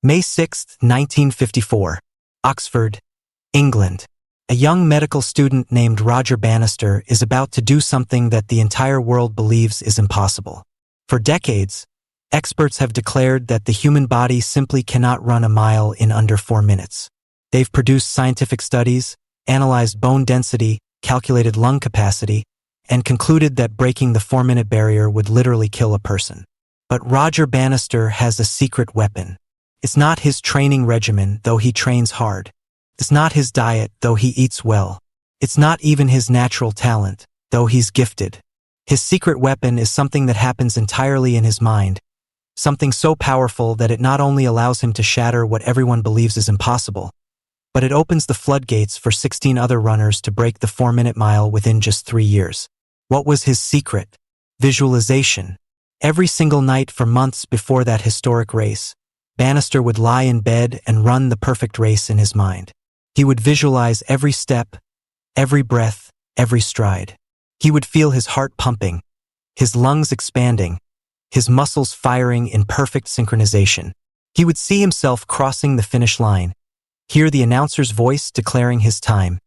May 6, 1954, Oxford, England. A young medical student named Roger Bannister is about to do something that the entire world believes is impossible. For decades, experts have declared that the human body simply cannot run a mile in under 4 minutes. They've produced scientific studies, analyzed bone density, calculated lung capacity, and concluded that breaking the 4-minute barrier would literally kill a person. But Roger Bannister has a secret weapon. It's not his training regimen, though he trains hard. It's not his diet, though he eats well. It's not even his natural talent, though he's gifted. His secret weapon is something that happens entirely in his mind, something so powerful that it not only allows him to shatter what everyone believes is impossible, but it opens the floodgates for 16 other runners to break the 4-minute mile within just 3 years. What was his secret? Visualization. Every single night for months before that historic race, Bannister would lie in bed and run the perfect race in his mind. He would visualize every step, every breath, every stride. He would feel his heart pumping, his lungs expanding, his muscles firing in perfect synchronization. He would see himself crossing the finish line, hear the announcer's voice declaring his time,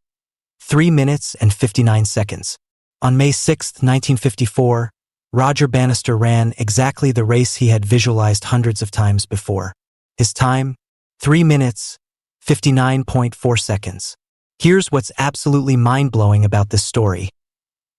3 minutes and 59 seconds. On May 6, 1954, Roger Bannister ran exactly the race he had visualized hundreds of times before. His time, 3 minutes, 59.4 seconds. Here's what's absolutely mind-blowing about this story.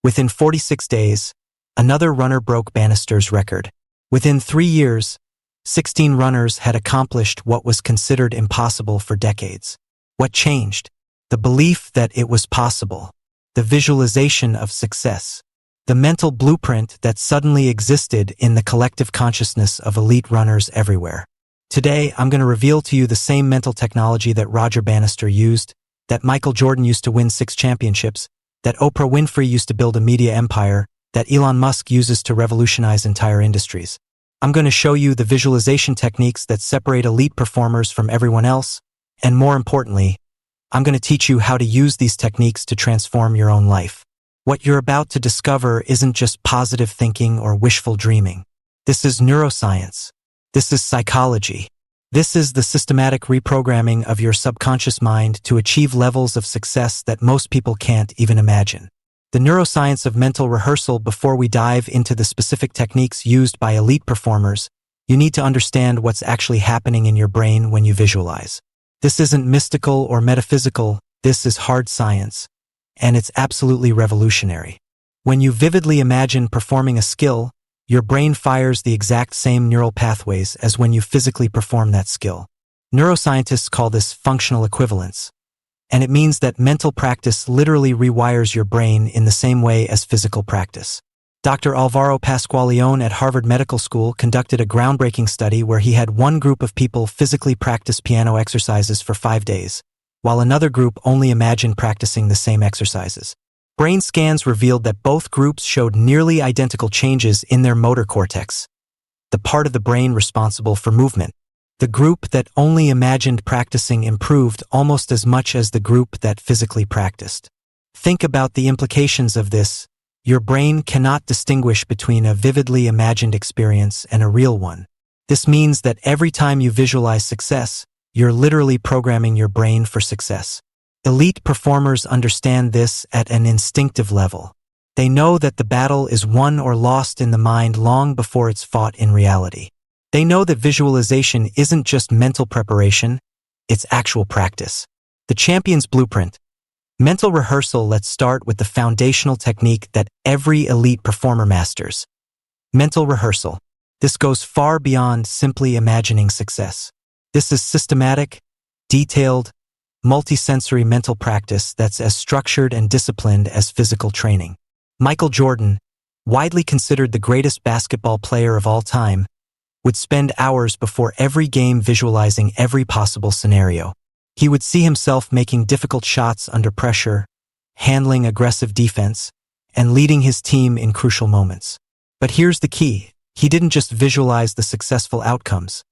Within 46 days, another runner broke Bannister's record. Within 3 years, 16 runners had accomplished what was considered impossible for decades. What changed? The belief that it was possible. The visualization of success. The mental blueprint that suddenly existed in the collective consciousness of elite runners everywhere. Today, I'm going to reveal to you the same mental technology that Roger Bannister used, that Michael Jordan used to win 6 championships, that Oprah Winfrey used to build a media empire, that Elon Musk uses to revolutionize entire industries. I'm going to show you the visualization techniques that separate elite performers from everyone else, and more importantly, I'm going to teach you how to use these techniques to transform your own life. What you're about to discover isn't just positive thinking or wishful dreaming. This is neuroscience. This is psychology. This is the systematic reprogramming of your subconscious mind to achieve levels of success that most people can't even imagine. The neuroscience of mental rehearsal. Before we dive into the specific techniques used by elite performers, you need to understand what's actually happening in your brain when you visualize. This isn't mystical or metaphysical, this is hard science. And it's absolutely revolutionary. When you vividly imagine performing a skill, your brain fires the exact same neural pathways as when you physically perform that skill. Neuroscientists call this functional equivalence, and it means that mental practice literally rewires your brain in the same way as physical practice. Dr. Alvaro Pasqualeone at Harvard Medical School conducted a groundbreaking study where he had one group of people physically practice piano exercises for 5 days, while another group only imagined practicing the same exercises. Brain scans revealed that both groups showed nearly identical changes in their motor cortex, the part of the brain responsible for movement. The group that only imagined practicing improved almost as much as the group that physically practiced. Think about the implications of this. Your brain cannot distinguish between a vividly imagined experience and a real one. This means that every time you visualize success, you're literally programming your brain for success. Elite performers understand this at an instinctive level. They know that the battle is won or lost in the mind long before it's fought in reality. They know that visualization isn't just mental preparation, it's actual practice. The champion's blueprint. Mental rehearsal. Let's start with the foundational technique that every elite performer masters. Mental rehearsal. This goes far beyond simply imagining success. This is systematic, detailed, multisensory mental practice that's as structured and disciplined as physical training. Michael Jordan, widely considered the greatest basketball player of all time, would spend hours before every game visualizing every possible scenario. He would see himself making difficult shots under pressure, handling aggressive defense, and leading his team in crucial moments. But here's the key. He didn't just visualize the successful outcomes.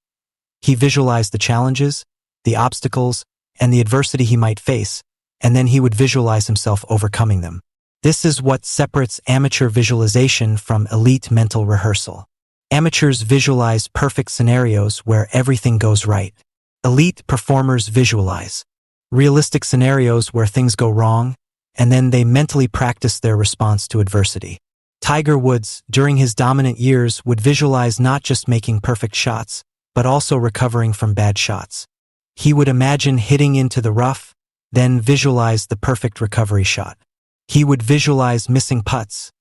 He visualized the challenges, the obstacles, and the adversity he might face, and then he would visualize himself overcoming them. This is what separates amateur visualization from elite mental rehearsal. Amateurs visualize perfect scenarios where everything goes right. Elite performers visualize realistic scenarios where things go wrong, and then they mentally practice their response to adversity. Tiger Woods, during his dominant years, would visualize not just making perfect shots, but also recovering from bad shots. He would imagine hitting into the rough, then visualize the perfect recovery shot. He would visualize missing putts,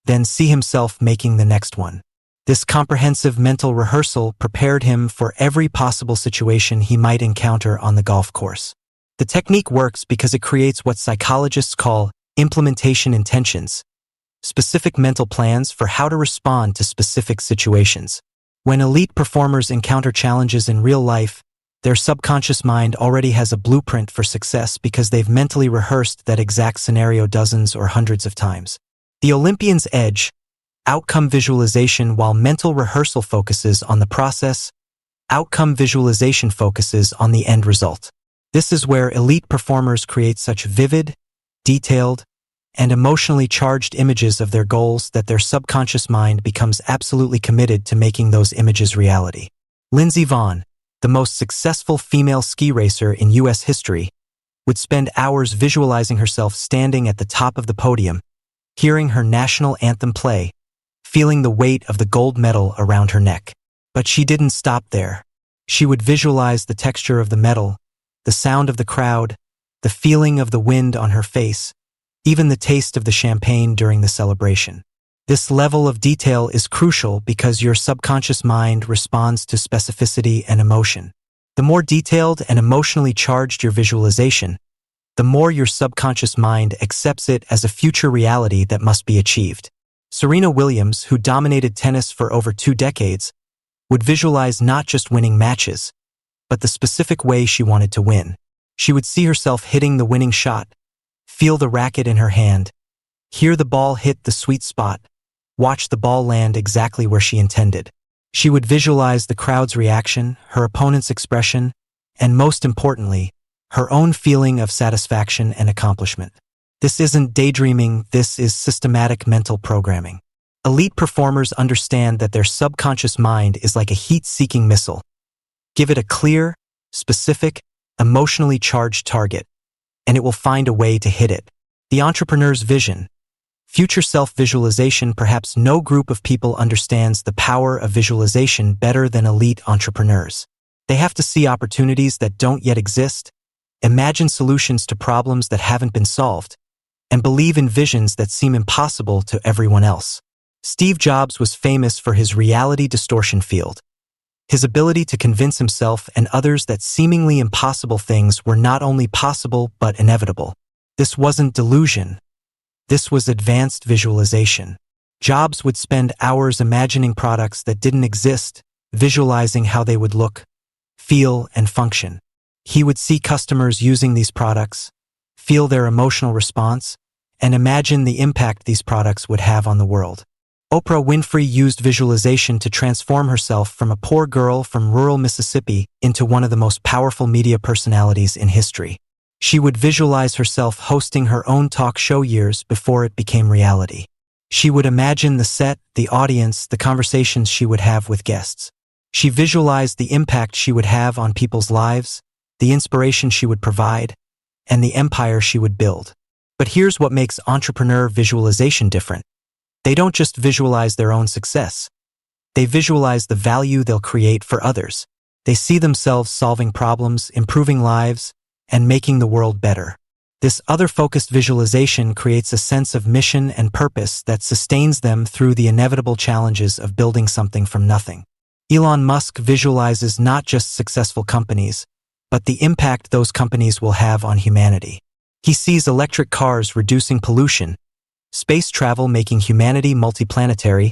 then see himself making the next one. This comprehensive mental rehearsal prepared him for every possible situation he might encounter on the golf course. The technique works because it creates what psychologists call implementation intentions, specific mental plans for how to respond to specific situations. When elite performers encounter challenges in real life, their subconscious mind already has a blueprint for success because they've mentally rehearsed that exact scenario dozens or hundreds of times. The Olympian's edge, outcome visualization. While mental rehearsal focuses on the process, outcome visualization focuses on the end result. This is where elite performers create such vivid, detailed, and emotionally charged images of their goals that their subconscious mind becomes absolutely committed to making those images reality. Lindsey Vonn, the most successful female ski racer in U.S. history, would spend hours visualizing herself standing at the top of the podium, hearing her national anthem play, feeling the weight of the gold medal around her neck. But she didn't stop there. She would visualize the texture of the medal, the sound of the crowd, the feeling of the wind on her face, even the taste of the champagne during the celebration. This level of detail is crucial because your subconscious mind responds to specificity and emotion. The more detailed and emotionally charged your visualization, the more your subconscious mind accepts it as a future reality that must be achieved. Serena Williams, who dominated tennis for over 2 decades, would visualize not just winning matches, but the specific way she wanted to win. She would see herself hitting the winning shot, feel the racket in her hand, hear the ball hit the sweet spot, watch the ball land exactly where she intended. She would visualize the crowd's reaction, her opponent's expression, and most importantly, her own feeling of satisfaction and accomplishment. This isn't daydreaming, this is systematic mental programming. Elite performers understand that their subconscious mind is like a heat-seeking missile. Give it a clear, specific, emotionally charged target, and it will find a way to hit it. The entrepreneur's vision. Future self-visualization. Perhaps no group of people understands the power of visualization better than elite entrepreneurs. They have to see opportunities that don't yet exist, imagine solutions to problems that haven't been solved, and believe in visions that seem impossible to everyone else. Steve Jobs was famous for his reality distortion field. His ability to convince himself and others that seemingly impossible things were not only possible but inevitable. This wasn't delusion. This was advanced visualization. Jobs would spend hours imagining products that didn't exist, visualizing how they would look, feel, and function. He would see customers using these products, feel their emotional response, and imagine the impact these products would have on the world. Oprah Winfrey used visualization to transform herself from a poor girl from rural Mississippi into one of the most powerful media personalities in history. She would visualize herself hosting her own talk show years before it became reality. She would imagine the set, the audience, the conversations she would have with guests. She visualized the impact she would have on people's lives, the inspiration she would provide, and the empire she would build. But here's what makes entrepreneur visualization different. They don't just visualize their own success. They visualize the value they'll create for others. They see themselves solving problems, improving lives, and making the world better. This other-focused visualization creates a sense of mission and purpose that sustains them through the inevitable challenges of building something from nothing. Elon Musk visualizes not just successful companies, but the impact those companies will have on humanity. He sees electric cars reducing pollution, space travel making humanity multiplanetary,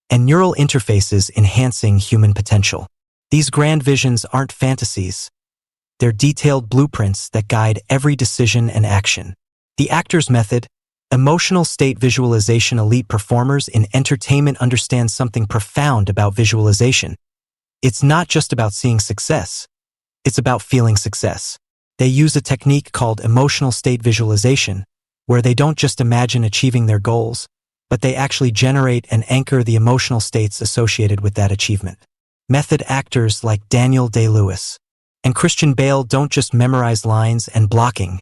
and neural interfaces enhancing human potential. These grand visions aren't fantasies. They're detailed blueprints that guide every decision and action. The actor's method, emotional state visualization. Elite performers in entertainment understand something profound about visualization. It's not just about seeing success. It's about feeling success. They use a technique called emotional state visualization, where they don't just imagine achieving their goals, but they actually generate and anchor the emotional states associated with that achievement. Method actors like Daniel Day-Lewis. and Christian Bale don't just memorize lines and blocking.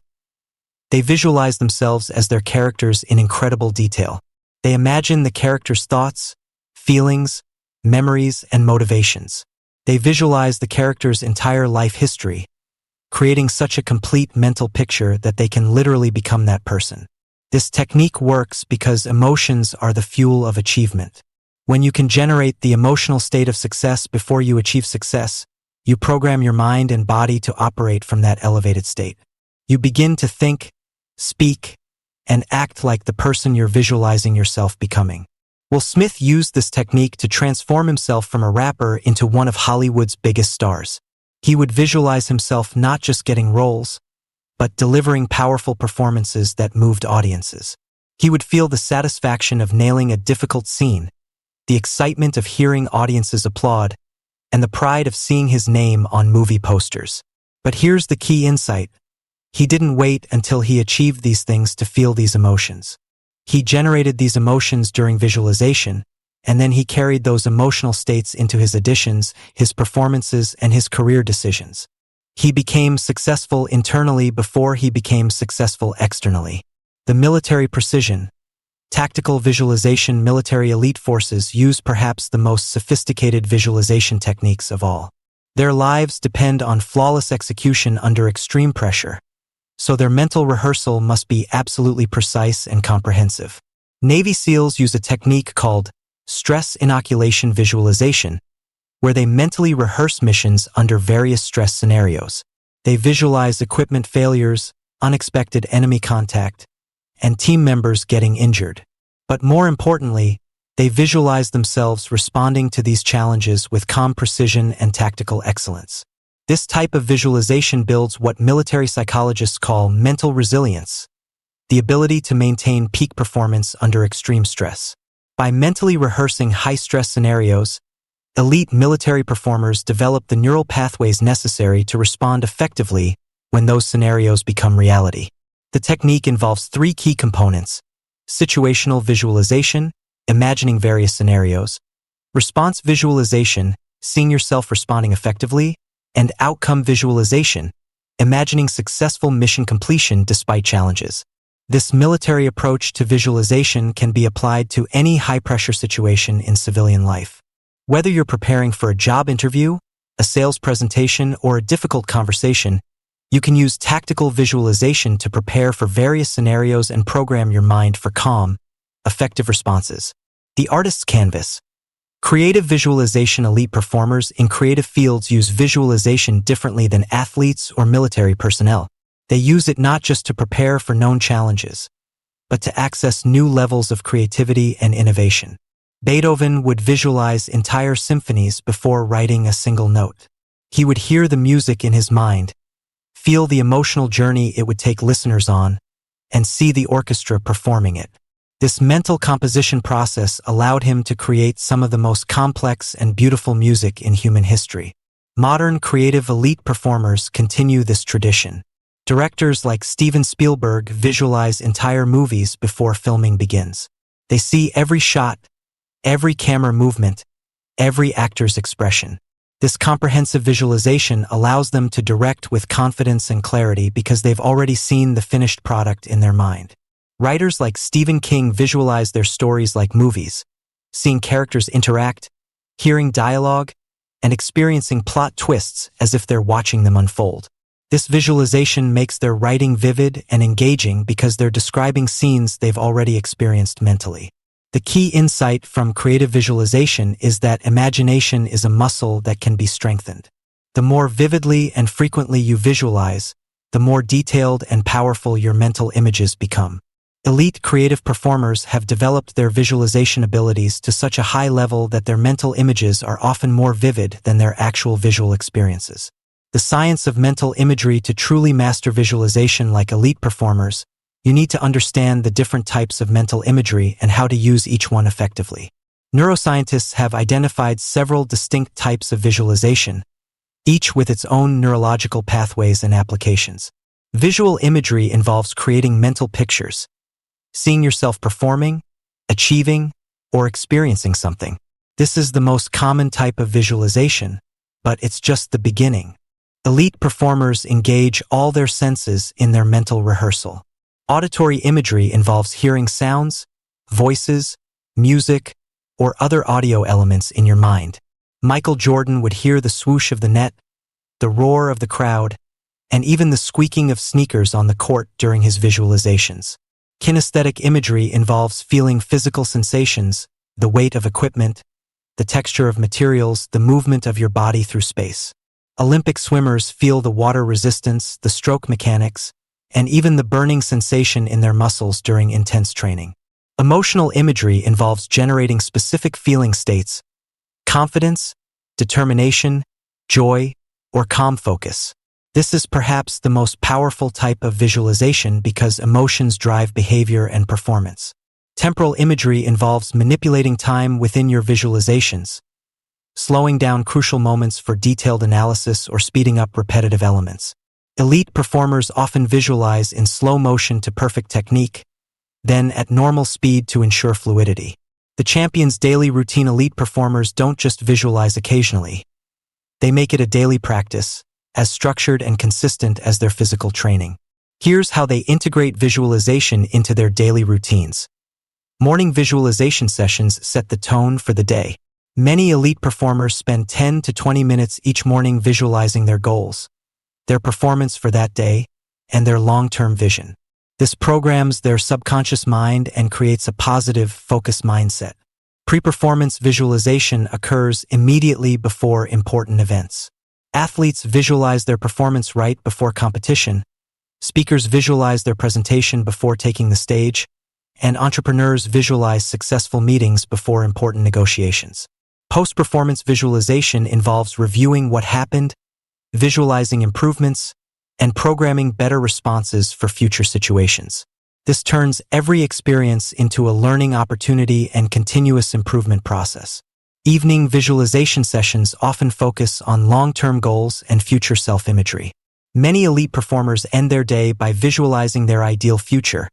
They visualize themselves as their characters in incredible detail. They imagine the character's thoughts, feelings, memories, and motivations. They visualize the character's entire life history, creating such a complete mental picture that they can literally become that person. This technique works because emotions are the fuel of achievement. When you can generate the emotional state of success before you achieve success, you program your mind and body to operate from that elevated state. You begin to think, speak, and act like the person you're visualizing yourself becoming. Will Smith used this technique to transform himself from a rapper into one of Hollywood's biggest stars. He would visualize himself not just getting roles, but delivering powerful performances that moved audiences. He would feel the satisfaction of nailing a difficult scene, the excitement of hearing audiences applaud, and the pride of seeing his name on movie posters. But here's the key insight. He didn't wait until he achieved these things to feel these emotions. He generated these emotions during visualization, and then he carried those emotional states into his auditions, his performances, and his career decisions. He became successful internally before he became successful externally. The military precision, tactical visualization. Military elite forces use perhaps the most sophisticated visualization techniques of all. Their lives depend on flawless execution under extreme pressure, so their mental rehearsal must be absolutely precise and comprehensive. Navy SEALs use a technique called stress inoculation visualization, where they mentally rehearse missions under various stress scenarios. They visualize equipment failures, unexpected enemy contact, and team members getting injured. But more importantly, they visualize themselves responding to these challenges with calm precision and tactical excellence. This type of visualization builds what military psychologists call mental resilience, the ability to maintain peak performance under extreme stress. By mentally rehearsing high-stress scenarios, elite military performers develop the neural pathways necessary to respond effectively when those scenarios become reality. The technique involves three key components: situational visualization, imagining various scenarios; response visualization, seeing yourself responding effectively; and outcome visualization, imagining successful mission completion despite challenges. This military approach to visualization can be applied to any high-pressure situation in civilian life. Whether you're preparing for a job interview, a sales presentation, or a difficult conversation, you can use tactical visualization to prepare for various scenarios and program your mind for calm, effective responses. The artist's canvas. Creative visualization. Elite performers in creative fields use visualization differently than athletes or military personnel. They use it not just to prepare for known challenges, but to access new levels of creativity and innovation. Beethoven would visualize entire symphonies before writing a single note. He would hear the music in his mind, feel the emotional journey it would take listeners on, and see the orchestra performing it. This mental composition process allowed him to create some of the most complex and beautiful music in human history. Modern creative elite performers continue this tradition. Directors like Steven Spielberg visualize entire movies before filming begins. They see every shot, every camera movement, every actor's expression. This comprehensive visualization allows them to direct with confidence and clarity because they've already seen the finished product in their mind. Writers like Stephen King visualize their stories like movies, seeing characters interact, hearing dialogue, and experiencing plot twists as if they're watching them unfold. This visualization makes their writing vivid and engaging because they're describing scenes they've already experienced mentally. The key insight from creative visualization is that imagination is a muscle that can be strengthened. The more vividly and frequently you visualize, the more detailed and powerful your mental images become. Elite creative performers have developed their visualization abilities to such a high level that their mental images are often more vivid than their actual visual experiences. The science of mental imagery. To truly master visualization like elite performers, you need to understand the different types of mental imagery and how to use each one effectively. Neuroscientists have identified several distinct types of visualization, each with its own neurological pathways and applications. Visual imagery involves creating mental pictures, seeing yourself performing, achieving, or experiencing something. This is the most common type of visualization, but it's just the beginning. Elite performers engage all their senses in their mental rehearsal. Auditory imagery involves hearing sounds, voices, music, or other audio elements in your mind. Michael Jordan would hear the swoosh of the net, the roar of the crowd, and even the squeaking of sneakers on the court during his visualizations. Kinesthetic imagery involves feeling physical sensations, the weight of equipment, the texture of materials, the movement of your body through space. Olympic swimmers feel the water resistance, the stroke mechanics, and even the burning sensation in their muscles during intense training. Emotional imagery involves generating specific feeling states, confidence, determination, joy, or calm focus. This is perhaps the most powerful type of visualization because emotions drive behavior and performance. Temporal imagery involves manipulating time within your visualizations, slowing down crucial moments for detailed analysis or speeding up repetitive elements. Elite performers often visualize in slow motion to perfect technique, then at normal speed to ensure fluidity. The champion's daily routine. Elite performers don't just visualize occasionally. They make it a daily practice, as structured and consistent as their physical training. Here's how they integrate visualization into their daily routines. Morning visualization sessions set the tone for the day. Many elite performers spend 10 to 20 minutes each morning visualizing their goals, their performance for that day, and their long-term vision. This programs their subconscious mind and creates a positive, focused mindset. Pre-performance visualization occurs immediately before important events. Athletes visualize their performance right before competition, speakers visualize their presentation before taking the stage, and entrepreneurs visualize successful meetings before important negotiations. Post-performance visualization involves reviewing what happened, visualizing improvements, and programming better responses for future situations. This turns every experience into a learning opportunity and continuous improvement process. Evening visualization sessions often focus on long-term goals and future self-imagery. Many elite performers end their day by visualizing their ideal future,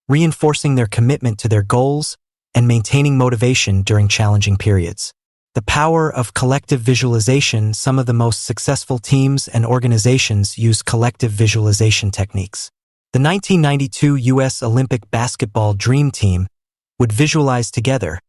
reinforcing their commitment to their goals and maintaining motivation during challenging periods. The power of collective visualization. Some of the most successful teams and organizations use collective visualization techniques. The 1992 U.S. Olympic basketball dream team would visualize together,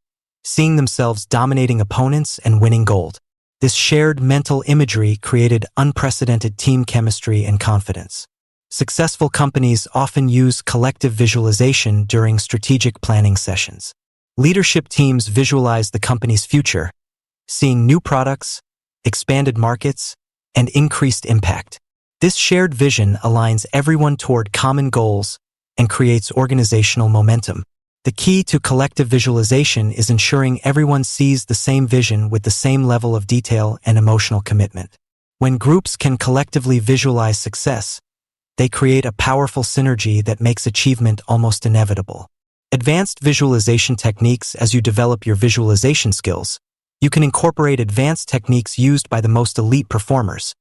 seeing themselves dominating opponents and winning gold. This shared mental imagery created unprecedented team chemistry and confidence. Successful companies often use collective visualization during strategic planning sessions. Leadership teams visualize the company's future, seeing new products, expanded markets, and increased impact. This shared vision aligns everyone toward common goals and creates organizational momentum. The key to collective visualization is ensuring everyone sees the same vision with the same level of detail and emotional commitment. When groups can collectively visualize success, they create a powerful synergy that makes achievement almost inevitable. Advanced visualization techniques. As you develop your visualization skills, you can incorporate advanced techniques used by the most elite performers.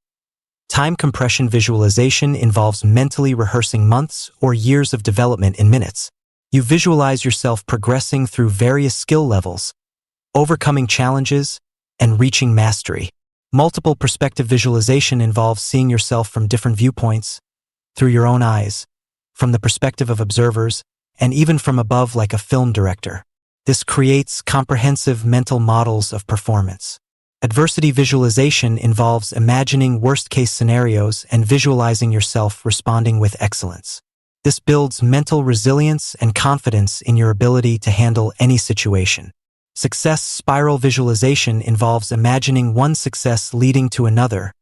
Time compression visualization involves mentally rehearsing months or years of development in minutes. You visualize yourself progressing through various skill levels, overcoming challenges, and reaching mastery. Multiple perspective visualization involves seeing yourself from different viewpoints, through your own eyes, from the perspective of observers, and even from above like a film director. This creates comprehensive mental models of performance. Adversity visualization involves imagining worst-case scenarios and visualizing yourself responding with excellence. This builds mental resilience and confidence in your ability to handle any situation. Success spiral visualization involves imagining one success leading to another,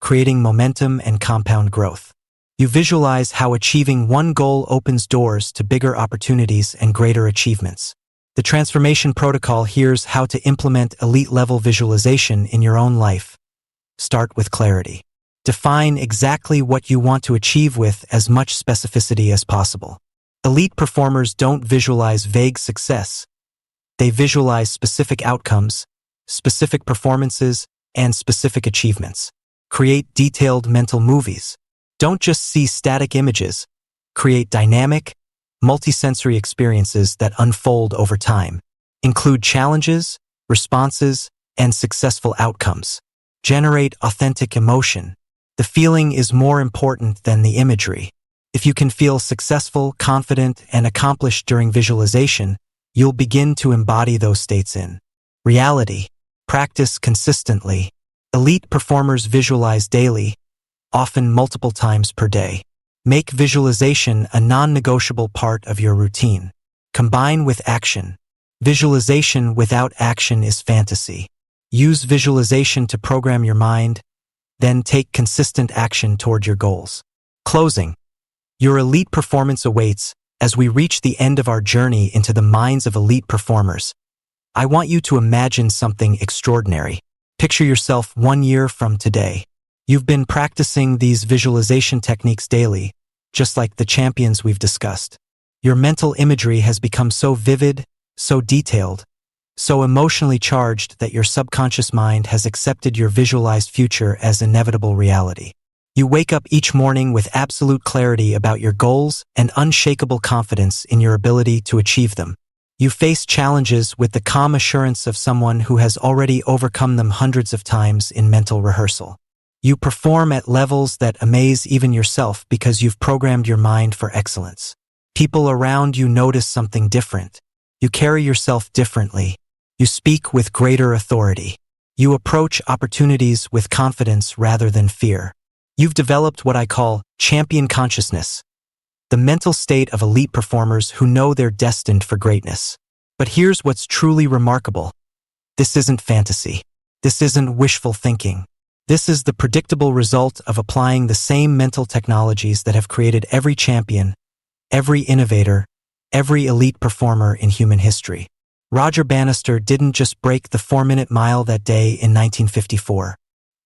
creating momentum and compound growth. You visualize how achieving one goal opens doors to bigger opportunities and greater achievements. The transformation protocol. Here's how to implement elite-level visualization in your own life. Start with clarity. Define exactly what you want to achieve with as much specificity as possible. Elite performers don't visualize vague success. They visualize specific outcomes, specific performances, and specific achievements. Create detailed mental movies. Don't just see static images. Create dynamic, multisensory experiences that unfold over time. Include challenges, responses, and successful outcomes. Generate authentic emotion. The feeling is more important than the imagery. If you can feel successful, confident, and accomplished during visualization, you'll begin to embody those states in reality. Practice consistently. Elite performers visualize daily, often multiple times per day. Make visualization a non-negotiable part of your routine. Combine with action. Visualization without action is fantasy. Use visualization to program your mind, then take consistent action toward your goals. Closing. Your elite performance awaits. As we reach the end of our journey into the minds of elite performers, I want you to imagine something extraordinary. Picture yourself 1 year from today. You've been practicing these visualization techniques daily, just like the champions we've discussed. Your mental imagery has become so vivid, so detailed, so emotionally charged that your subconscious mind has accepted your visualized future as inevitable reality. You wake up each morning with absolute clarity about your goals and unshakable confidence in your ability to achieve them. You face challenges with the calm assurance of someone who has already overcome them hundreds of times in mental rehearsal. You perform at levels that amaze even yourself because you've programmed your mind for excellence. People around you notice something different. You carry yourself differently. You speak with greater authority. You approach opportunities with confidence rather than fear. You've developed what I call champion consciousness, the mental state of elite performers who know they're destined for greatness. But here's what's truly remarkable. This isn't fantasy. This isn't wishful thinking. This is the predictable result of applying the same mental technologies that have created every champion, every innovator, every elite performer in human history. Roger Bannister didn't just break the 4-minute mile that day in 1954.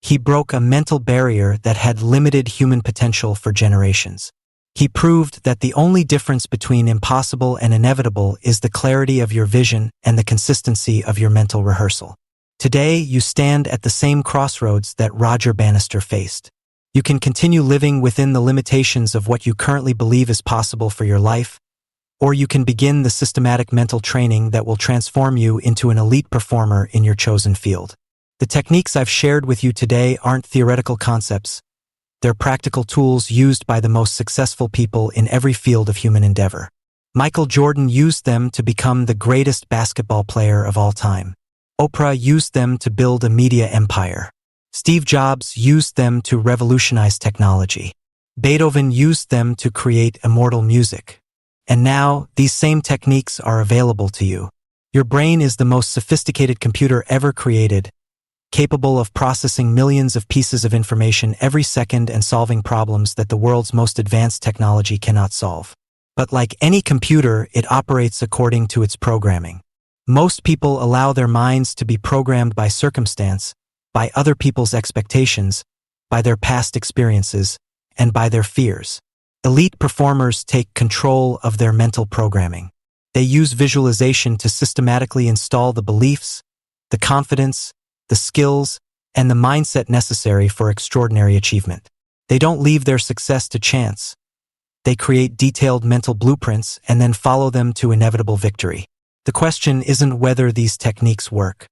He broke a mental barrier that had limited human potential for generations. He proved that the only difference between impossible and inevitable is the clarity of your vision and the consistency of your mental rehearsal. Today, you stand at the same crossroads that Roger Bannister faced. You can continue living within the limitations of what you currently believe is possible for your life, or you can begin the systematic mental training that will transform you into an elite performer in your chosen field. The techniques I've shared with you today aren't theoretical concepts. They're practical tools used by the most successful people in every field of human endeavor. Michael Jordan used them to become the greatest basketball player of all time. Oprah used them to build a media empire. Steve Jobs used them to revolutionize technology. Beethoven used them to create immortal music. And now, these same techniques are available to you. Your brain is the most sophisticated computer ever created, capable of processing millions of pieces of information every second and solving problems that the world's most advanced technology cannot solve. But like any computer, it operates according to its programming. Most people allow their minds to be programmed by circumstance, by other people's expectations, by their past experiences, and by their fears. Elite performers take control of their mental programming. They use visualization to systematically install the beliefs, the confidence, the skills, and the mindset necessary for extraordinary achievement. They don't leave their success to chance. They create detailed mental blueprints and then follow them to inevitable victory. The question isn't whether these techniques work.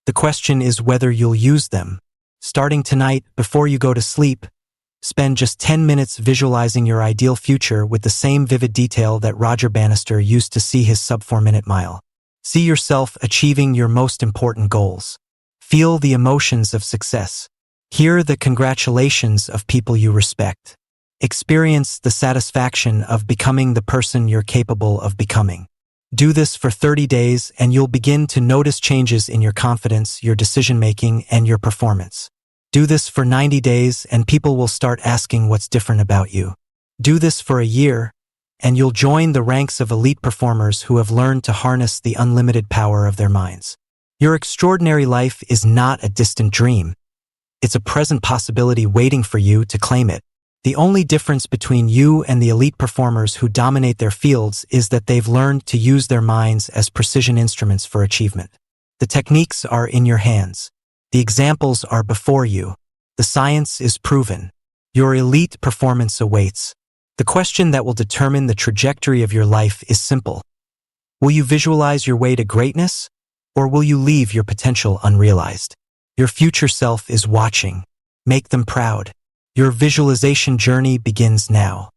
The question is whether you'll use them. Starting tonight, before you go to sleep, spend just 10 minutes visualizing your ideal future with the same vivid detail that Roger Bannister used to see his sub-4-minute mile. See yourself achieving your most important goals. Feel the emotions of success. Hear the congratulations of people you respect. Experience the satisfaction of becoming the person you're capable of becoming. Do this for 30 days and you'll begin to notice changes in your confidence, your decision-making, and your performance. Do this for 90 days and people will start asking what's different about you. Do this for a year and you'll join the ranks of elite performers who have learned to harness the unlimited power of their minds. Your extraordinary life is not a distant dream. It's a present possibility waiting for you to claim it. The only difference between you and the elite performers who dominate their fields is that they've learned to use their minds as precision instruments for achievement. The techniques are in your hands. The examples are before you. The science is proven. Your elite performance awaits. The question that will determine the trajectory of your life is simple. Will you visualize your way to greatness, or will you leave your potential unrealized? Your future self is watching. Make them proud. Your visualization journey begins now.